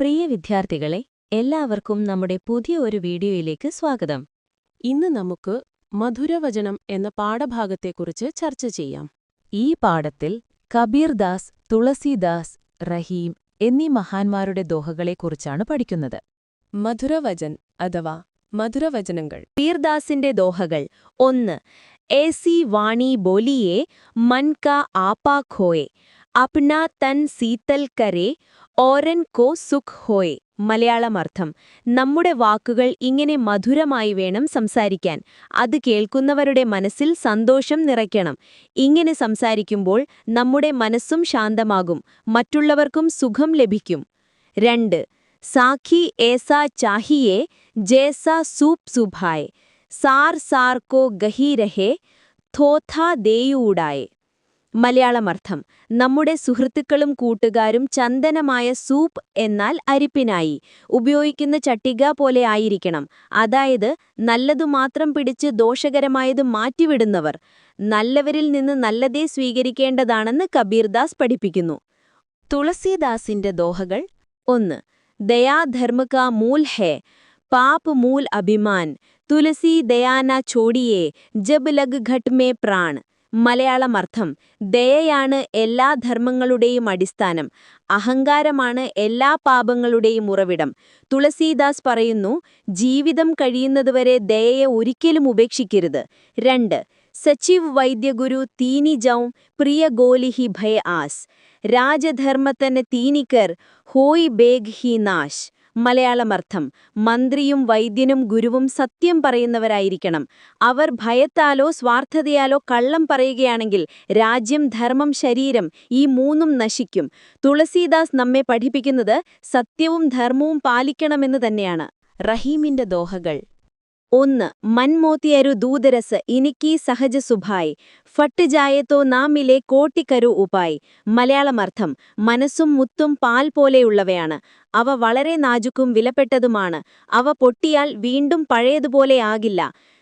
പ്രിയ വിദ്യാർത്ഥികളെ, എല്ലാവർക്കും നമ്മുടെ പുതിയ ഒരു വീഡിയോയിലേക്ക് സ്വാഗതം. ഇന്ന് നമുക്ക് മധുരവചനം എന്ന പാഠഭാഗത്തെക്കുറിച്ച് ചർച്ച ചെയ്യാം. ഈ പാഠത്തിൽ കബീർദാസ്, തുളസീദാസ്, റഹീം എന്നീ മഹാന്മാരുടെ ദോഹകളെക്കുറിച്ചാണ് പഠിക്കുന്നത്. മധുരവചൻ അഥവാ മധുരവചനങ്ങൾ. കബീർദാസിന്റെ ദോഹകൾ. 1. ऐसी वाणी बोलिए मन का आपा खोए, अपना तन शीतल करे ഓരൻ കോ സുഖ് ഹോയ്. മലയാളമർത്ഥം: നമ്മുടെ വാക്കുകൾ ഇങ്ങനെ മധുരമായി വേണം സംസാരിക്കാൻ. അത് കേൾക്കുന്നവരുടെ മനസ്സിൽ സന്തോഷം നിറയ്ക്കണം. ഇങ്ങനെ സംസാരിക്കുമ്പോൾ നമ്മുടെ മനസ്സും ശാന്തമാകും, മറ്റുള്ളവർക്കും സുഖം ലഭിക്കും. 2. സാഖി ഏസാ ചാഹിയേ ജേസാ സൂപ് സുഭായ്, സാർ സാർ കോ ഗഹി രഹേ തോഥാ ദേയൂടായേ. മലയാളമർത്ഥം: നമ്മുടെ സുഹൃത്തുക്കളും കൂട്ടുകാരും ചന്ദനമായ സൂപ്പ് എന്നാൽ അരിപ്പിനായി ഉപയോഗിക്കുന്ന ചട്ടിക പോലെ ആയിരിക്കണം. അതായത് നല്ലതു മാത്രം പിടിച്ച് ദോഷകരമായത് മാറ്റിവിടുന്നവർ. നല്ലവരിൽ നിന്ന് നല്ലതേ സ്വീകരിക്കേണ്ടതാണെന്ന് കബീർദാസ് പഠിപ്പിക്കുന്നു. തുളസീദാസിന്റെ ദോഹകൾ. 1. ദയാധർമ്മ കാ മൂൽ ഹേ, പാപ് മൂൽ അഭിമാൻ, തുളസി ദയാന ചോടിയേ ജബ് ലഗ് ഘട്ട് മേ പ്രാൺ. മലയാളമർത്ഥം: ദയയാണ് എല്ലാ ധർമ്മങ്ങളുടെയും അടിസ്ഥാനം, അഹങ്കാരമാണ് എല്ലാ പാപങ്ങളുടെയും ഉറവിടം. തുളസീദാസ് പറയുന്നു, ജീവിതം കഴിയുന്നതുവരെ ദയയെ ഒരിക്കലും ഉപേക്ഷിക്കരുത്. 2. സച്ചിവ് വൈദ്യഗുരു തീനി ജൗം പ്രിയ ഗോലിഹി ഭയ ആസ്, രാജധർമ്മത്തന് തീനിക്കർ ഹോയ് ബേഗ് ഹി നാശ്. മലയാളമർത്ഥം: മന്ത്രിയും വൈദ്യനും ഗുരുവും സത്യം പറയുന്നവരായിരിക്കണം. അവർ ഭയത്താലോ സ്വാർത്ഥതയാലോ കള്ളം പറയുകയാണെങ്കിൽ രാജ്യം, ധർമ്മം, ശരീരം ഈ മൂന്നും നശിക്കും. തുളസീദാസ് നമ്മെ പഠിപ്പിക്കുന്നത് സത്യവും ധർമ്മവും പാലിക്കണമെന്ന് തന്നെയാണ്. റഹീമിന്റെ ദോഹകൾ. 1. മൻമോത്തിയരു ദൂതരസ് ഇനിക്കി സഹജ സുഭായ്, ഫട്ട് ജായത്തോ നാമിലെ കോട്ടിക്കരു ഉപായ്. മലയാളമർത്ഥം: മനസ്സും മുത്തും പാൽ പോലെയുള്ളവയാണ്. അവ വളരെ നാജുക്കും വിലപ്പെട്ടതുമാണ്. അവ പൊട്ടിയാൽ വീണ്ടും പഴയതുപോലെ ആകില്ല.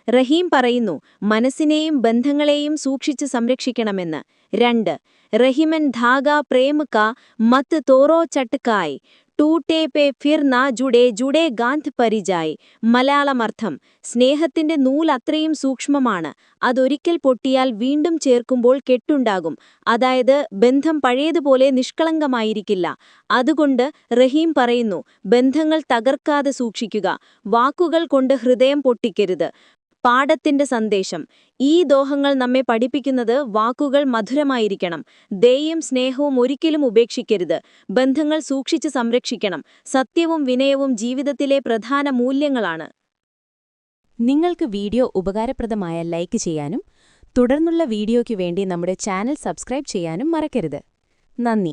റഹീം പറയുന്നു, മനസ്സിനെയും ബന്ധങ്ങളെയും സൂക്ഷിച്ച് സംരക്ഷിക്കണമെന്ന്. 2. റഹിമൻ ധാഗ പ്രേമ കാ മത് തോറോ ചട്കായ്, ടൂട്ടേ പേ ഫിർ നാ ജുഡേ ജുഡേ ഗാന്ധ് പരിജായ്. മലയാളമർത്ഥം: സ്നേഹത്തിന്റെ നൂൽ അത്രയും സൂക്ഷ്മമാണ്, അതൊരിക്കൽ പൊട്ടിയാൽ വീണ്ടും ചേർക്കുമ്പോൾ കെട്ടുണ്ടാകും. അതായത് ബന്ധം പഴയതുപോലെ നിഷ്കളങ്കമായിരിക്കില്ല. അതുകൊണ്ട് റഹീം പറയുന്നു, ബന്ധങ്ങൾ തകർക്കാതെ സൂക്ഷിക്കുക, വാക്കുകൾ കൊണ്ട് ഹൃദയം പൊട്ടിക്കരുത്. പാഠത്തിന്റെ സന്ദേശം. ഈ ദോഹങ്ങൾ നമ്മെ പഠിപ്പിക്കുന്നത് വാക്കുകൾ മധുരമായിരിക്കണം, ദയയും സ്നേഹവും ഒരിക്കലും ഉപേക്ഷിക്കരുത്, ബന്ധങ്ങൾ സൂക്ഷിച്ച് സംരക്ഷിക്കണം. സത്യവും വിനയവും ജീവിതത്തിലെ പ്രധാന മൂല്യങ്ങളാണ്. നിങ്ങൾക്ക് വീഡിയോ ഉപകാരപ്രദമായ ലൈക്ക് ചെയ്യാനും തുടർന്നുള്ള വീഡിയോയ്ക്ക് വേണ്ടി നമ്മുടെ ചാനൽ സബ്സ്ക്രൈബ് ചെയ്യാനും മറക്കരുത്. നന്ദി.